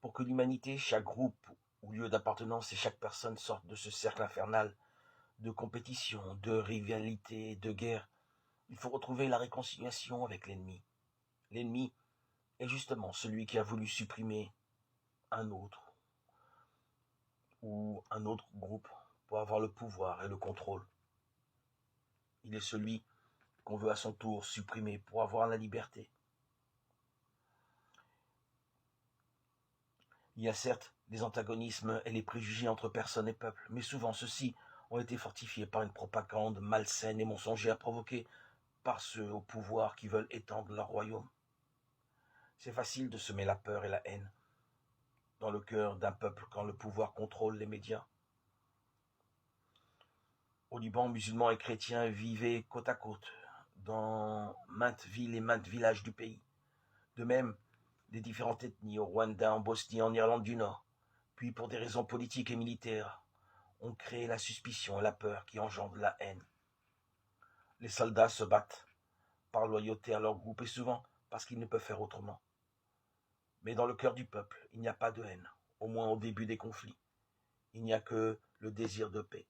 Pour que l'humanité, chaque groupe ou lieu d'appartenance et chaque personne sortent de ce cercle infernal de compétition, de rivalité, de guerre, il faut retrouver la réconciliation avec l'ennemi. L'ennemi est justement celui qui a voulu supprimer un autre ou un autre groupe pour avoir le pouvoir et le contrôle. Il est celui qu'on veut à son tour supprimer pour avoir la liberté. Il y a certes des antagonismes et les préjugés entre personnes et peuples, mais souvent ceux-ci ont été fortifiés par une propagande malsaine et mensongère provoquée par ceux au pouvoir qui veulent étendre leur royaume. C'est facile de semer la peur et la haine dans le cœur d'un peuple quand le pouvoir contrôle les médias. Au Liban, musulmans et chrétiens vivaient côte à côte dans maintes villes et maintes villages du pays. De même, les différentes ethnies au Rwanda, en Bosnie, en Irlande du Nord, puis pour des raisons politiques et militaires, ont créé la suspicion et la peur qui engendrent la haine. Les soldats se battent par loyauté à leur groupe et souvent parce qu'ils ne peuvent faire autrement. Mais dans le cœur du peuple, il n'y a pas de haine, au moins au début des conflits. Il n'y a que le désir de paix.